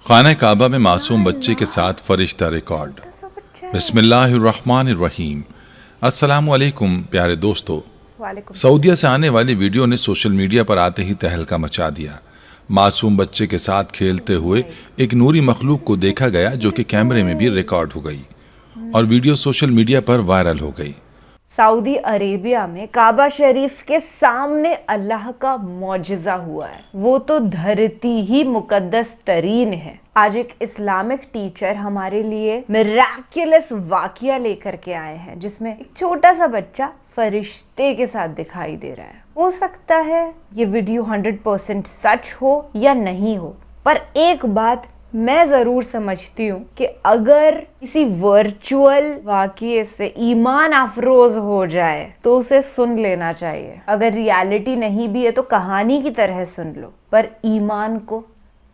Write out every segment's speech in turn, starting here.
خانہ کعبہ میں معصوم بچے کے ساتھ فرشتہ ریکارڈ۔ بسم اللہ الرحمن الرحیم۔ السلام علیکم پیارے دوستو۔ سعودیہ سے آنے والی ویڈیو نے سوشل میڈیا پر آتے ہی تہلکہ مچا دیا۔ معصوم بچے کے ساتھ کھیلتے ہوئے ایک نوری مخلوق کو دیکھا گیا جو کہ کیمرے میں بھی ریکارڈ ہو گئی اور ویڈیو سوشل میڈیا پر وائرل ہو گئی۔ سعودی عربیہ میں کعبہ شریف کے سامنے اللہ کا معجزہ ہوا ہے، وہ تو دھرتی ہی مقدس ترین ہے۔ آج ایک اسلامک ٹیچر ہمارے لیے میراکلس واقعہ لے کر کے آئے ہیں جس میں ایک چھوٹا سا بچہ فرشتے کے ساتھ دکھائی دے رہا ہے۔ ہو سکتا ہے یہ ویڈیو 100% سچ ہو یا نہیں ہو، پر ایک بات میں ضرور سمجھتی ہوں کہ اگر کسی ورچوئل واقعے سے ایمان افروز ہو جائے تو اسے سن لینا چاہیے۔ اگر ریالٹی نہیں بھی ہے تو کہانی کی طرح سن لو، پر ایمان کو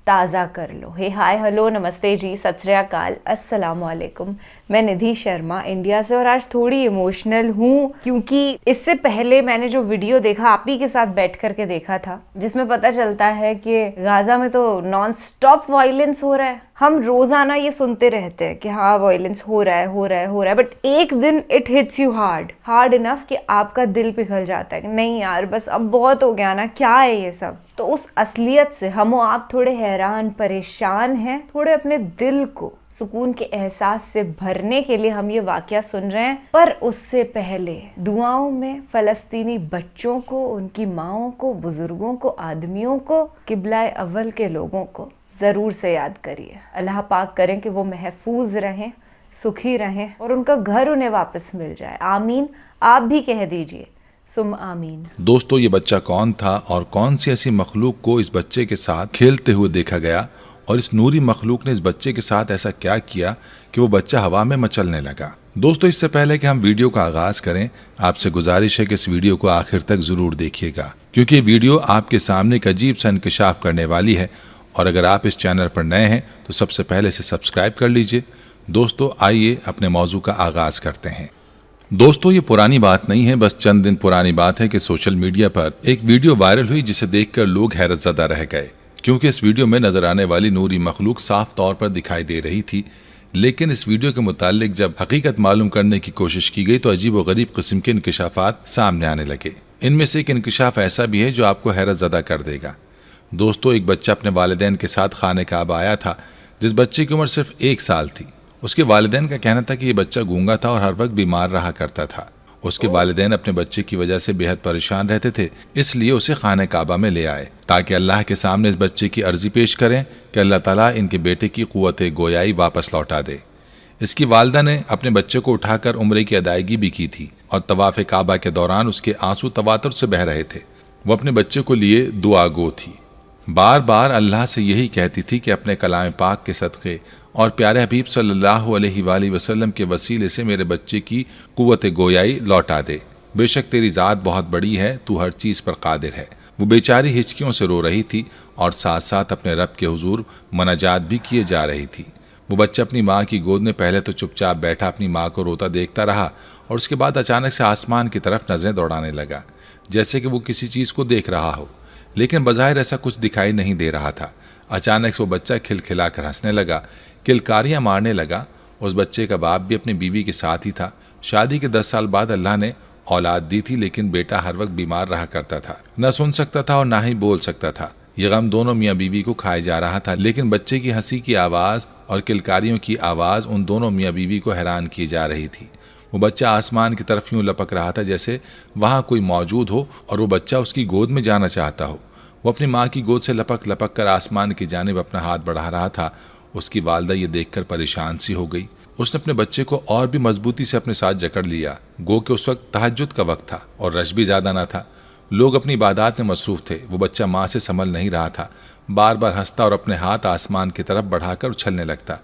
تازہ کر لو۔ ہے ہائے ہلو نمستے جی، ست سری اکال، السلام علیکم۔ میں ندھی شرما انڈیا سے، اور آج تھوڑی ایموشنل ہوں کیونکہ اس سے پہلے میں نے جو ویڈیو دیکھا آپ ہی کے ساتھ بیٹھ کر کے دیکھا تھا، جس میں پتہ چلتا ہے کہ غازہ میں تو نان سٹاپ وائلنس ہو رہا ہے۔ ہم روزانہ یہ سنتے رہتے ہیں کہ ہاں وائلنس ہو رہا ہے، بٹ ایک دن اٹ ہٹس یو ہارڈ انف کہ آپ کا دل پگھل جاتا ہے کہ نہیں یار بس اب بہت ہو گیا نا، کیا ہے یہ سب۔ تو اس اصلیت سے ہم و آپ تھوڑے حیران پریشان ہیں، تھوڑے اپنے دل کو سکون کے احساس سے بھرنے کے لیے ہم یہ واقعہ سن رہے ہیں، پر اس سے پہلے دعاؤں میں فلسطینی بچوں کو، ان کی ماؤں کو، بزرگوں کو، آدمیوں کو، قبلہ اول کے لوگوں کو ضرور سے یاد کریے۔ اللہ پاک کریں کہ وہ محفوظ رہیں، سکھی رہیں اور ان کا گھر انہیں واپس مل جائے۔ آمین۔ آپ بھی کہہ دیجئے سم آمین۔ دوستو، یہ بچہ کون تھا اور کون سی ایسی مخلوق کو اس بچے کے ساتھ کھیلتے ہوئے دیکھا گیا، اور اس نوری مخلوق نے اس بچے کے ساتھ ایسا کیا کیا کہ وہ بچہ ہوا میں مچلنے لگا؟ دوستو، اس سے پہلے کہ ہم ویڈیو کا آغاز کریں، آپ سے گزارش ہے کہ اس ویڈیو کو آخر تک ضرور دیکھیے گا، کیونکہ یہ ویڈیو آپ کے سامنے ایک عجیب سا انکشاف کرنے والی ہے، اور اگر آپ اس چینل پر نئے ہیں تو سب سے پہلے اسے سبسکرائب کر لیجئے۔ دوستو، آئیے اپنے موضوع کا آغاز کرتے ہیں۔ دوستو، یہ پرانی بات نہیں ہے، بس چند دن پرانی بات ہے کہ سوشل میڈیا پر ایک ویڈیو وائرل ہوئی جسے دیکھ کر لوگ حیرت زدہ رہ گئے، کیونکہ اس ویڈیو میں نظر آنے والی نوری مخلوق صاف طور پر دکھائی دے رہی تھی، لیکن اس ویڈیو کے متعلق جب حقیقت معلوم کرنے کی کوشش کی گئی تو عجیب و غریب قسم کے انکشافات سامنے آنے لگے۔ ان میں سے ایک انکشاف ایسا بھی ہے جو آپ کو حیرت زدہ کر دے گا۔ دوستو، ایک بچہ اپنے والدین کے ساتھ خانہ کعبہ آیا تھا، جس بچے کی عمر صرف 1 سال تھی۔ اس کے والدین کا کہنا تھا کہ یہ بچہ گونگا تھا اور ہر وقت بیمار رہا کرتا تھا۔ اس کے والدین اپنے بچے کی وجہ سے بے حد پریشان رہتے تھے، اس لیے اسے خانہ کعبہ میں لے آئے تاکہ اللہ کے سامنے اس بچے کی عرضی پیش کریں کہ اللہ تعالیٰ ان کے بیٹے کی قوت گویائی واپس لوٹا دے۔ اس کی والدہ نے اپنے بچے کو اٹھا کر عمرے کی ادائیگی بھی کی تھی، اور طواف کعبہ کے دوران اس کے آنسو تواتر سے بہہ رہے تھے۔ وہ اپنے بچے کو لیے دعا گو تھی، بار بار اللہ سے یہی کہتی تھی کہ اپنے کلام پاک کے صدقے اور پیارے حبیب صلی اللہ علیہ وآلہ وسلم کے وسیلے سے میرے بچے کی قوت گویائی لوٹا دے۔ بے شک تیری ذات بہت بڑی ہے، تو ہر چیز پر قادر ہے۔ وہ بیچاری ہچکیوں سے رو رہی تھی اور ساتھ ساتھ اپنے رب کے حضور مناجات بھی کیے جا رہی تھی۔ وہ بچہ اپنی ماں کی گود میں پہلے تو چپ چاپ بیٹھا اپنی ماں کو روتا دیکھتا رہا، اور اس کے بعد اچانک سے آسمان کی طرف نظریں دوڑانے لگا، جیسے کہ وہ کسی چیز کو دیکھ رہا ہو، لیکن بظاہر ایسا کچھ دکھائی نہیں دے رہا تھا۔ اچانک سے وہ بچہ کھلکھلا کر ہنسنے لگا، کلکاریاں مارنے لگا۔ اس بچے کا باپ بھی اپنی بیوی کے ساتھ ہی تھا۔ شادی کے 10 سال بعد اللہ نے اولاد دی تھی، لیکن بیٹا ہر وقت بیمار رہا کرتا تھا، نہ سن سکتا تھا اور نہ ہی بول سکتا تھا۔ یہ غم دونوں میاں بیوی کو کھائے جا رہا تھا، لیکن بچے کی ہنسی کی آواز اور کلکاریوں کی آواز ان دونوں میاں بیوی کو حیران کی جا رہی تھی۔ وہ بچہ آسمان کی طرف یوں لپک رہا تھا جیسے وہاں کوئی موجود ہو اور وہ بچہ اس کی گود میں جانا چاہتا ہو۔ وہ اپنی ماں کی گود سے لپک لپک کر آسمان کی جانب اپنا ہاتھ بڑھا رہا تھا۔ اس کی والدہ یہ دیکھ کر پریشان سی ہو گئی۔ اس نے اپنے بچے کو اور بھی مضبوطی سے اپنے ساتھ جکڑ لیا، گو کہ اس وقت تہجد کا وقت تھا اور رش بھی زیادہ نہ تھا۔ لوگ اپنی عبادات میں مصروف تھے۔ وہ بچہ ماں سے سنبھل نہیں رہا تھا، بار بار ہنستا اور اپنے ہاتھ آسمان کی طرف بڑھا کر اچھلنے لگتا،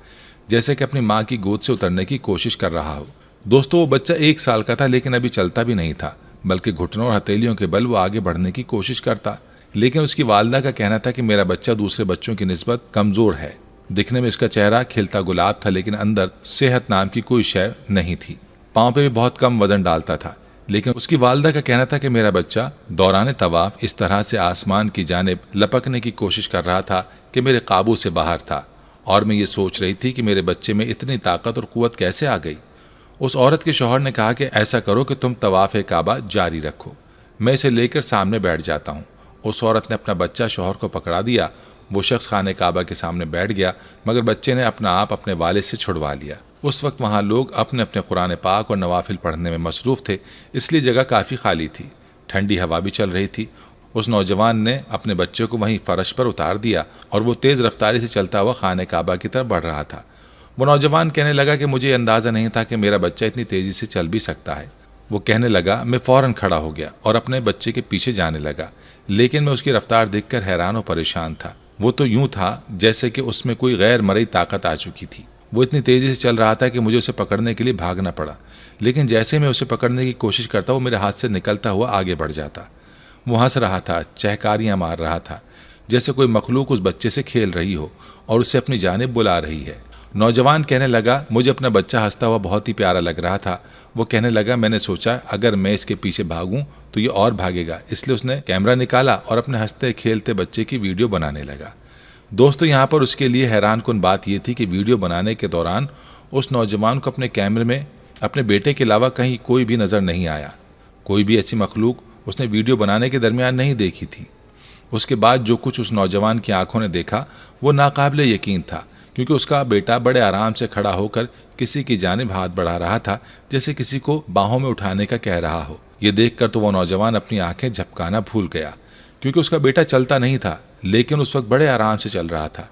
جیسے کہ اپنی ماں کی گود سے اترنے کی کوشش کر رہا ہو۔ دوستو، وہ بچہ 1 سال کا تھا، لیکن ابھی چلتا بھی نہیں تھا، بلکہ گھٹنوں اور ہتھیلیوں کے بل وہ آگے بڑھنے کی کوشش کرتا۔ لیکن اس کی والدہ کا کہنا تھا کہ میرا بچہ دوسرے بچوں کی نسبت کمزور ہے۔ دکھنے میں اس کا چہرہ کھلتا گلاب تھا، لیکن اندر صحت نام کی کوئی شے نہیں تھی۔ پاؤں پہ بھی بہت کم وزن ڈالتا تھا، لیکن اس کی والدہ کا کہنا تھا کہ میرا بچہ دوران طواف اس طرح سے آسمان کی جانب لپکنے کی کوشش کر رہا تھا کہ میرے قابو سے باہر تھا، اور میں یہ سوچ رہی تھی کہ میرے بچے میں اتنی طاقت اور قوت کیسے آ گئی۔ اس عورت کے شوہر نے کہا کہ ایسا کرو کہ تم طواف کعبہ جاری رکھو، میں اسے لے کر سامنے بیٹھ جاتا ہوں۔ اس عورت نے اپنا بچہ شوہر کو پکڑا دیا۔ وہ شخص خانہ کعبہ کے سامنے بیٹھ گیا، مگر بچے نے اپنا آپ اپنے والد سے چھڑوا لیا۔ اس وقت وہاں لوگ اپنے اپنے قرآن پاک اور نوافل پڑھنے میں مصروف تھے، اس لیے جگہ کافی خالی تھی۔ ٹھنڈی ہوا بھی چل رہی تھی۔ اس نوجوان نے اپنے بچے کو وہیں فرش پر اتار دیا اور وہ تیز رفتاری سے چلتا ہوا خانہ کعبہ کی طرف بڑھ رہا تھا۔ وہ نوجوان کہنے لگا کہ مجھے اندازہ نہیں تھا کہ میرا بچہ اتنی تیزی سے چل بھی سکتا ہے۔ وہ کہنے لگا، میں فوراً کھڑا ہو گیا اور اپنے بچے کے پیچھے جانے لگا، لیکن میں اس کی رفتار دیکھ کر حیران و پریشان تھا۔ وہ تو یوں تھا جیسے کہ اس میں کوئی غیر مرئی طاقت آ چکی تھی۔ وہ اتنی تیزی سے چل رہا تھا کہ مجھے اسے پکڑنے کے لیے بھاگنا پڑا، لیکن جیسے میں اسے پکڑنے کی کوشش کرتا وہ میرے ہاتھ سے نکلتا ہوا آگے بڑھ جاتا۔ وہ ہنس رہا تھا، چہکاریاں مار رہا تھا، جیسے کوئی مخلوق اس بچے سے کھیل رہی ہو اور اسے اپنی جانب بلا رہی ہے۔ نوجوان کہنے لگا، مجھے اپنا بچہ ہنستا ہوا بہت ہی پیارا لگ رہا تھا۔ وہ کہنے لگا، میں نے سوچا اگر میں اس کے پیچھے بھاگوں تو یہ اور بھاگے گا، اس لیے اس نے کیمرہ نکالا اور اپنے ہنستے کھیلتے بچے کی ویڈیو بنانے لگا۔ دوستو، یہاں پر اس کے لیے حیران کن بات یہ تھی کہ ویڈیو بنانے کے دوران اس نوجوان کو اپنے کیمرے میں اپنے بیٹے کے علاوہ کہیں کوئی بھی نظر نہیں آیا۔ کوئی بھی ایسی مخلوق اس نے ویڈیو بنانے کے درمیان نہیں دیکھی تھی۔ اس کے بعد جو کچھ اس نوجوان کی آنکھوں نے دیکھا وہ ناقابل یقین تھا، کیونکہ اس کا بیٹا بڑے آرام سے کھڑا ہو کر کسی کی جانب ہاتھ بڑھا رہا تھا، جیسے کسی کو باہوں میں اٹھانے کا کہہ رہا ہو۔ یہ دیکھ کر تو وہ نوجوان اپنی آنکھیں جھپکانا بھول گیا، کیونکہ اس کا بیٹا چلتا نہیں تھا، لیکن اس وقت بڑے آرام سے چل رہا تھا۔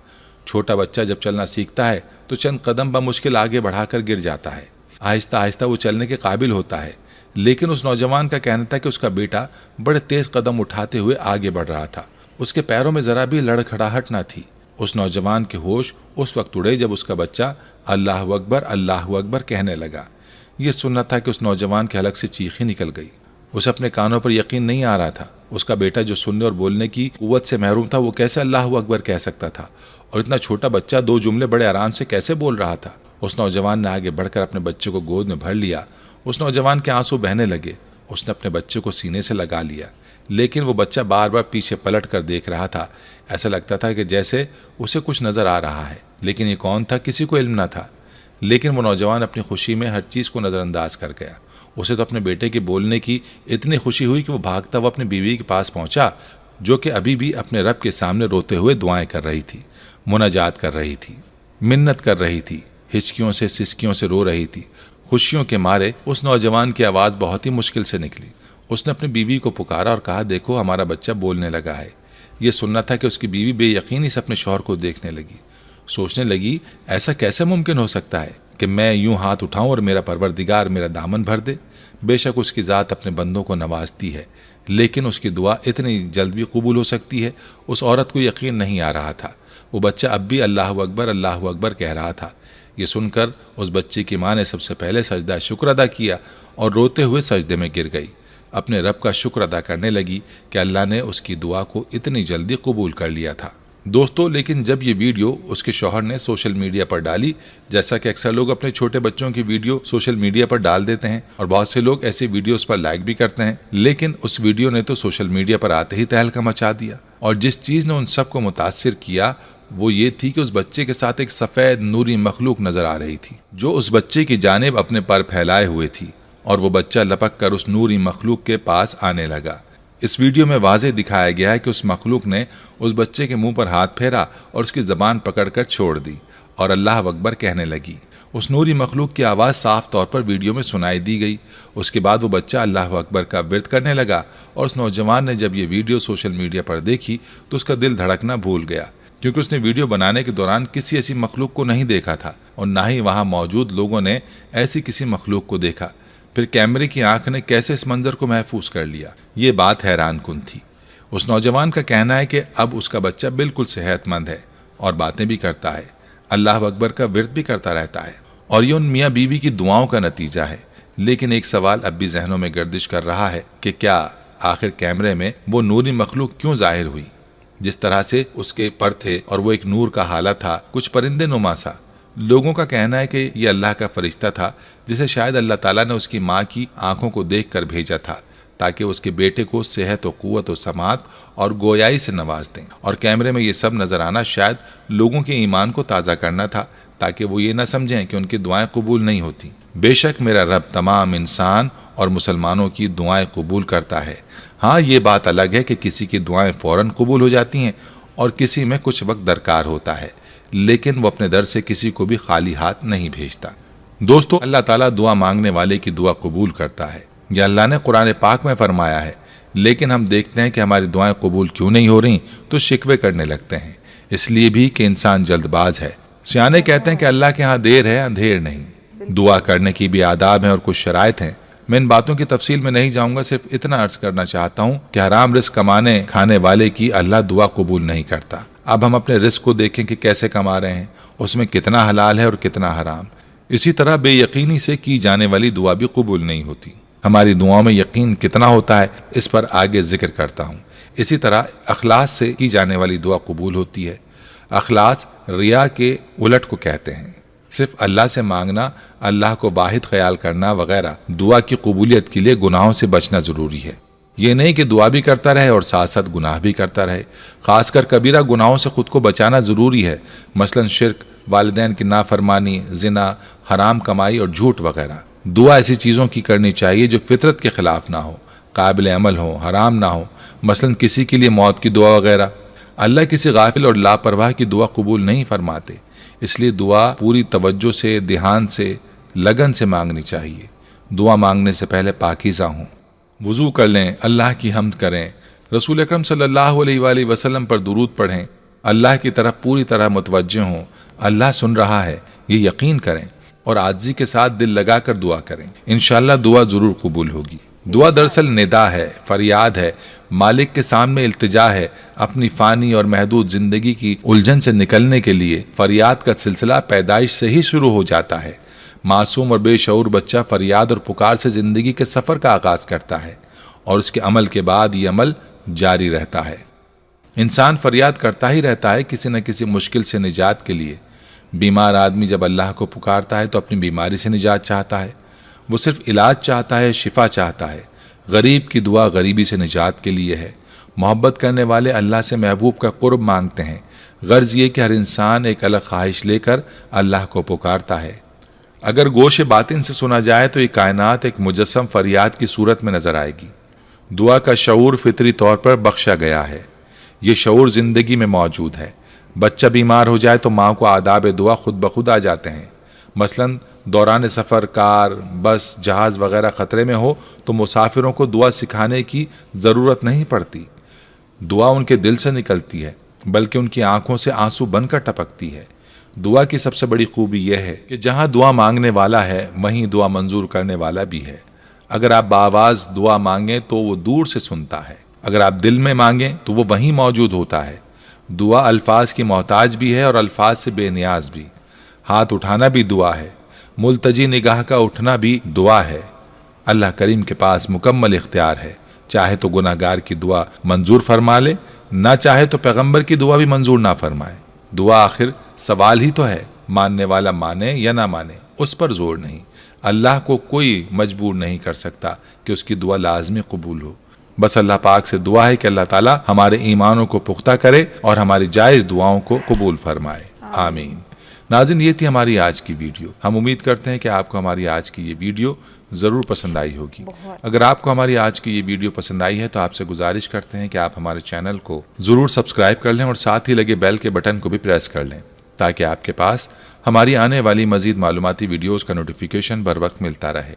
چھوٹا بچہ جب چلنا سیکھتا ہے تو چند قدم بمشکل آگے بڑھا کر گر جاتا ہے، آہستہ آہستہ وہ چلنے کے قابل ہوتا ہے۔ لیکن اس نوجوان کا کہنا تھا کہ اس کا بیٹا بڑے تیز قدم اٹھاتے ہوئے آگے بڑھ رہا تھا، اس کے پیروں میں ذرا بھی لڑکھڑاہٹ نہ تھی۔ اس نوجوان کے ہوش اس وقت اڑے جب اس کا بچہ اللہ اکبر کہنے لگا۔ یہ سننا تھا کہ اس نوجوان کے حلق سے چیخ ہی نکل گئی۔ اسے اپنے کانوں پر یقین نہیں آ رہا تھا۔ اس کا بیٹا جو سننے اور بولنے کی قوت سے محروم تھا وہ کیسے اللہ اکبر کہہ سکتا تھا، اور اتنا چھوٹا بچہ دو جملے بڑے آرام سے کیسے بول رہا تھا۔ اس نوجوان نے آگے بڑھ کر اپنے بچے کو گود میں بھر لیا۔ اس نوجوان کے آنسو بہنے لگے۔ اس نے اپنے بچے کو سینے سے لگا لیا، لیکن وہ بچہ بار بار پیچھے پلٹ کر دیکھ رہا تھا۔ ایسا لگتا تھا کہ جیسے اسے کچھ نظر آ رہا ہے، لیکن یہ کون تھا کسی کو علم نہ تھا۔ لیکن وہ نوجوان اپنی خوشی میں ہر چیز کو نظر انداز کر گیا۔ اسے تو اپنے بیٹے کے بولنے کی اتنی خوشی ہوئی کہ وہ بھاگتا ہوا اپنی بیوی کے پاس پہنچا، جو کہ ابھی بھی اپنے رب کے سامنے روتے ہوئے دعائیں کر رہی تھی، مناجات کر رہی تھی، منت کر رہی تھی، ہچکیوں سے سسکیوں سے رو رہی تھی۔ خوشیوں کے مارے اس نوجوان کی آواز بہت ہی مشکل سے نکلی۔ اس نے اپنی بیوی کو پکارا اور کہا، دیکھو ہمارا بچہ بولنے لگا ہے۔ یہ سننا تھا کہ اس کی بیوی بے یقینی سے اپنے شوہر کو دیکھنے لگی، سوچنے لگی ایسا کیسے ممکن ہو سکتا ہے کہ میں یوں ہاتھ اٹھاؤں اور میرا پروردگار میرا دامن بھر دے۔ بے شک اس کی ذات اپنے بندوں کو نوازتی ہے، لیکن اس کی دعا اتنی جلد بھی قبول ہو سکتی ہے؟ اس عورت کو یقین نہیں آ رہا تھا۔ وہ بچہ اب بھی اللہ اکبر کہہ رہا تھا۔ یہ سن کر اس بچے کی ماں نے سب سے پہلے سجدہ شکر ادا کیا اور روتے ہوئے سجدے میں گر گئی۔ اپنے رب کا شکر ادا کرنے لگی کہ اللہ نے اس کی دعا کو اتنی جلدی قبول کر لیا تھا۔ دوستو، لیکن جب یہ ویڈیو اس کے شوہر نے سوشل میڈیا پر ڈالی، جیسا کہ اکثر لوگ اپنے چھوٹے بچوں کی ویڈیو سوشل میڈیا پر ڈال دیتے ہیں اور بہت سے لوگ ایسی ویڈیوز پر لائک بھی کرتے ہیں، لیکن اس ویڈیو نے تو سوشل میڈیا پر آتے ہی تہلکہ مچا دیا۔ اور جس چیز نے ان سب کو متاثر کیا وہ یہ تھی کہ اس بچے کے ساتھ ایک سفید نوری مخلوق نظر آ رہی تھی، جو اس بچے کی جانب اپنے پر پھیلائے ہوئے تھی، اور وہ بچہ لپک کر اس نوری مخلوق کے پاس آنے لگا۔ اس ویڈیو میں واضح دکھایا گیا ہے کہ اس مخلوق نے اس بچے کے منہ پر ہاتھ پھیرا اور اس کی زبان پکڑ کر چھوڑ دی اور اللہ اکبر کہنے لگی۔ اس نوری مخلوق کی آواز صاف طور پر ویڈیو میں سنائی دی گئی۔ اس کے بعد وہ بچہ اللہ اکبر کا ورد کرنے لگا، اور اس نوجوان نے جب یہ ویڈیو سوشل میڈیا پر دیکھی تو اس کا دل دھڑکنا بھول گیا، کیونکہ اس نے ویڈیو بنانے کے دوران کسی ایسی مخلوق کو نہیں دیکھا تھا، اور نہ ہی وہاں موجود لوگوں نے ایسی کسی مخلوق کو دیکھا۔ پھر کیمرے کی آنکھ نے کیسے اس منظر کو محفوظ کر لیا؟ یہ بات حیران کن تھی۔ اس نوجوان کا کہنا ہے کہ اب اس کا بچہ بالکل صحت مند ہے اور باتیں بھی کرتا ہے، اللہ اکبر کا ورد بھی کرتا رہتا ہے، اور یہ ان میاں بیوی کی دعاؤں کا نتیجہ ہے۔ لیکن ایک سوال اب بھی ذہنوں میں گردش کر رہا ہے کہ کیا آخر کیمرے میں وہ نوری مخلوق کیوں ظاہر ہوئی؟ جس طرح سے اس کے پر تھے اور وہ ایک نور کا حالہ تھا، کچھ پرندے نما سا۔ لوگوں کا کہنا ہے کہ یہ اللہ کا فرشتہ تھا، جسے شاید اللہ تعالیٰ نے اس کی ماں کی آنکھوں کو دیکھ کر بھیجا تھا تاکہ اس کے بیٹے کو صحت و قوت و سماعت اور گویائی سے نواز دیں، اور کیمرے میں یہ سب نظر آنا شاید لوگوں کے ایمان کو تازہ کرنا تھا، تاکہ وہ یہ نہ سمجھیں کہ ان کی دعائیں قبول نہیں ہوتی۔ بے شک میرا رب تمام انسان اور مسلمانوں کی دعائیں قبول کرتا ہے۔ ہاں یہ بات الگ ہے کہ کسی کی دعائیں فوراً قبول ہو جاتی ہیں اور کسی میں کچھ وقت درکار ہوتا ہے، لیکن وہ اپنے در سے کسی کو بھی خالی ہاتھ نہیں بھیجتا۔ دوستو، اللہ تعالیٰ دعا مانگنے والے کی دعا قبول کرتا ہے، یہ اللہ نے قرآن پاک میں فرمایا ہے، لیکن ہم دیکھتے ہیں کہ ہماری دعائیں قبول کیوں نہیں ہو رہی تو شکوے کرنے لگتے ہیں، اس لیے بھی کہ انسان جلد باز ہے۔ سیانے کہتے ہیں کہ اللہ کے ہاں دیر ہے اندھیر نہیں۔ دعا کرنے کی بھی آداب ہیں اور کچھ شرائط ہیں، میں ان باتوں کی تفصیل میں نہیں جاؤں گا، صرف اتنا عرض کرنا چاہتا ہوں کہ حرام رزق کمانے کھانے والے کی اللہ دعا قبول نہیں کرتا۔ اب ہم اپنے رزق کو دیکھیں کہ کیسے کما رہے ہیں، اس میں کتنا حلال ہے اور کتنا حرام۔ اسی طرح بے یقینی سے کی جانے والی دعا بھی قبول نہیں ہوتی۔ ہماری دعاؤں میں یقین کتنا ہوتا ہے اس پر آگے ذکر کرتا ہوں۔ اسی طرح اخلاص سے کی جانے والی دعا قبول ہوتی ہے۔ اخلاص ریا کے الٹ کو کہتے ہیں۔ صرف اللہ سے مانگنا، اللہ کو واحد خیال کرنا وغیرہ دعا کی قبولیت کے لیے گناہوں سے بچنا ضروری ہے۔ یہ نہیں کہ دعا بھی کرتا رہے اور ساتھ ساتھ گناہ بھی کرتا رہے۔ خاص کر کبیرہ گناہوں سے خود کو بچانا ضروری ہے، مثلا شرک، والدین کی نافرمانی، زنا، حرام کمائی اور جھوٹ وغیرہ۔ دعا ایسی چیزوں کی کرنی چاہیے جو فطرت کے خلاف نہ ہو، قابل عمل ہو، حرام نہ ہو، مثلا کسی کے لیے موت کی دعا وغیرہ۔ اللہ کسی غافل اور لاپرواہ کی دعا قبول نہیں فرماتے، اس لیے دعا پوری توجہ سے، دھیان سے، لگن سے مانگنی چاہیے۔ دعا مانگنے سے پہلے پاکیزہ ہوں، وضو کر لیں، اللہ کی حمد کریں، رسول اکرم صلی اللہ علیہ وآلہ وسلم پر درود پڑھیں، اللہ کی طرف پوری طرح متوجہ ہوں، اللہ سن رہا ہے یہ یقین کریں، اور عاجزی کے ساتھ دل لگا کر دعا کریں، انشاءاللہ دعا ضرور قبول ہوگی۔ دعا دراصل ندا ہے، فریاد ہے، مالک کے سامنے التجا ہے۔ اپنی فانی اور محدود زندگی کی الجھن سے نکلنے کے لیے فریاد کا سلسلہ پیدائش سے ہی شروع ہو جاتا ہے۔ معصوم اور بے شعور بچہ فریاد اور پکار سے زندگی کے سفر کا آغاز کرتا ہے، اور اس کے عمل کے بعد یہ عمل جاری رہتا ہے۔ انسان فریاد کرتا ہی رہتا ہے کسی نہ کسی مشکل سے نجات کے لیے۔ بیمار آدمی جب اللہ کو پکارتا ہے تو اپنی بیماری سے نجات چاہتا ہے، وہ صرف علاج چاہتا ہے، شفا چاہتا ہے۔ غریب کی دعا غریبی سے نجات کے لیے ہے۔ محبت کرنے والے اللہ سے محبوب کا قرب مانگتے ہیں۔ غرض یہ کہ ہر انسان ایک الگ خواہش لے کر اللہ کو پکارتا ہے۔ اگر گوش باطن سے سنا جائے تو یہ کائنات ایک مجسم فریاد کی صورت میں نظر آئے گی۔ دعا کا شعور فطری طور پر بخشا گیا ہے، یہ شعور زندگی میں موجود ہے۔ بچہ بیمار ہو جائے تو ماں کو آداب دعا خود بخود آ جاتے ہیں۔ مثلا دوران سفر کار، بس، جہاز وغیرہ خطرے میں ہو تو مسافروں کو دعا سکھانے کی ضرورت نہیں پڑتی۔ دعا ان کے دل سے نکلتی ہے، بلکہ ان کی آنکھوں سے آنسو بن کر ٹپکتی ہے۔ دعا کی سب سے بڑی خوبی یہ ہے کہ جہاں دعا مانگنے والا ہے وہیں دعا منظور کرنے والا بھی ہے۔ اگر آپ بآواز دعا مانگیں تو وہ دور سے سنتا ہے، اگر آپ دل میں مانگیں تو وہ وہیں موجود ہوتا ہے۔ دعا الفاظ کی محتاج بھی ہے اور الفاظ سے بے نیاز بھی۔ ہاتھ اٹھانا بھی دعا ہے، ملتجی نگاہ کا اٹھنا بھی دعا ہے۔ اللہ کریم کے پاس مکمل اختیار ہے، چاہے تو گناہ گار کی دعا منظور فرما لے، نہ چاہے تو پیغمبر کی دعا بھی منظور نہ فرمائے۔ دعا آخر سوال ہی تو ہے، ماننے والا مانے یا نہ مانے اس پر زور نہیں۔ اللہ کو کوئی مجبور نہیں کر سکتا کہ اس کی دعا لازمی قبول ہو۔ بس اللہ پاک سے دعا ہے کہ اللہ تعالیٰ ہمارے ایمانوں کو پختہ کرے اور ہماری جائز دعاؤں کو قبول فرمائے، آمین۔ ناظرین، یہ تھی ہماری آج کی ویڈیو۔ ہم امید کرتے ہیں کہ آپ کو ہماری آج کی یہ ویڈیو ضرور پسند آئی ہوگی۔ اگر آپ کو ہماری آج کی یہ ویڈیو پسند آئی ہے تو آپ سے گزارش کرتے ہیں کہ آپ ہمارے چینل کو ضرور سبسکرائب کر لیں اور ساتھ ہی لگے بیل کے بٹن کو بھی پریس کر لیں، تاکہ آپ کے پاس ہماری آنے والی مزید معلوماتی ویڈیوز کا نوٹیفیکیشن بر وقت ملتا رہے۔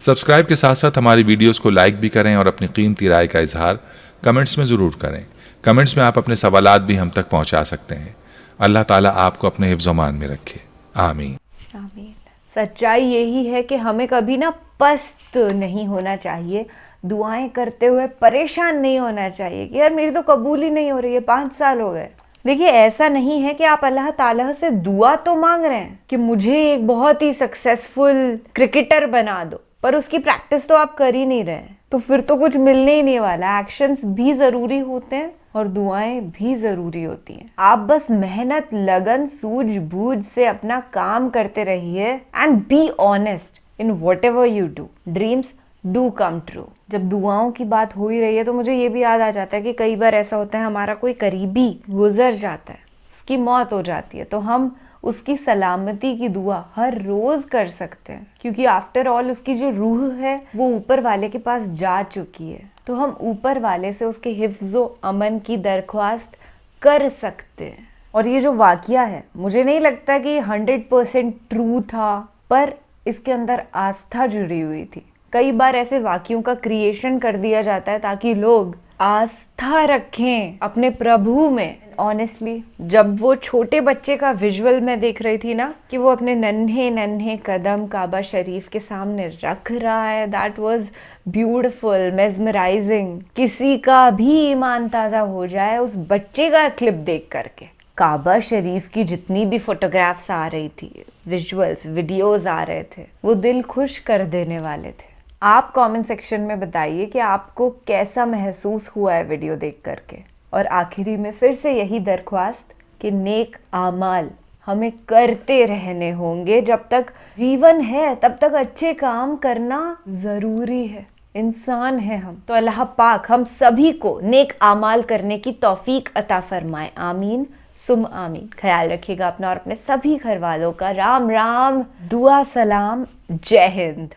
سبسکرائب کے ساتھ ساتھ ہماری ویڈیوز کو لائک بھی کریں اور اپنی قیمتی رائے کا اظہار کمنٹس میں ضرور کریں۔ کمنٹس میں آپ اپنے سوالات بھی ہم تک پہنچا سکتے ہیں۔ اللہ تعالیٰ آپ کو اپنے حفظ و امان میں رکھے، آمین۔ آمین۔ سچائی یہی ہے کہ ہمیں کبھی نہ پست نہیں ہونا چاہیے، دعائیں کرتے ہوئے پریشان نہیں ہونا چاہیے کہ یار میری تو قبول ہی نہیں ہو رہی ہے، 5 سال ہو گئے۔ دیکھیے، ایسا نہیں ہے کہ آپ اللہ تعالیٰ سے دعا تو مانگ رہے ہیں کہ مجھے ایک بہت ہی سکسیسفل کرکٹر بنا دو، پر اس کی پریکٹس تو آپ کر ہی نہیں رہے ہیں، تو پھر تو کچھ ملنے ہی نہیں والا۔ ایکشنز بھی ضروری ہوتے ہیں اور دعائیں بھی ضروری ہوتی ہیں۔ آپ بس محنت، لگن، سوجھ بوجھ سے اپنا کام کرتے رہیے، and be honest in whatever you do, dreams do come true. جب دعاؤں کی بات ہو ہی رہی ہے تو مجھے یہ بھی یاد آ جاتا ہے کہ کئی بار ایسا ہوتا ہے ہمارا کوئی قریبی گزر جاتا ہے, اس کی موت ہو جاتی ہے, تو ہم اس کی سلامتی کی دعا ہر روز کر سکتے ہیں, کیونکہ آفٹر آل اس کی جو روح ہے وہ اوپر والے کے پاس جا چکی ہے, تو ہم اوپر والے سے اس کے حفظ و امن کی درخواست کر سکتے ہیں. اور یہ جو واقعہ ہے مجھے نہیں لگتا کہ 100% ٹرو تھا, پر اس کے اندر آستھا جڑی ہوئی تھی. کئی بار ایسے واقعوں کا کریشن کر دیا جاتا ہے تاکہ لوگ آستھا رکھیں اپنے پربھو میں. آنیسٹلی جب وہ چھوٹے بچے کا ویژول میں دیکھ رہی تھی نا کہ وہ اپنے ننھے ننھے قدم کعبہ شریف کے سامنے رکھ رہا ہے, دیٹ واز بیوٹیفل, میزمرائزنگ. کسی کا بھی ایمان تازہ ہو جائے اس بچے کا کلپ دیکھ کر کے. کعبہ شریف کی جتنی بھی فوٹوگرافس آ رہی تھی, ویژولز ویڈیوز آ رہے تھے, وہ دل خوش کر دینے والے تھے. آپ کامنٹ سیکشن میں بتائیے کہ آپ کو کیسا محسوس ہوا ہے ویڈیو دیکھ کر کے. اور آخری میں پھر سے یہی درخواست کہ نیک اعمال ہمیں کرتے رہنے ہوں گے. جب تک جیون ہے تب تک اچھے کام کرنا ضروری ہے. انسان ہیں ہم, تو اللہ پاک ہم سبھی کو نیک اعمال کرنے کی توفیق عطا فرمائے. آمین سم آمین. خیال رکھیے گا اپنا اور اپنے سبھی گھر والوں کا. رام رام, دعا سلام, جے ہند.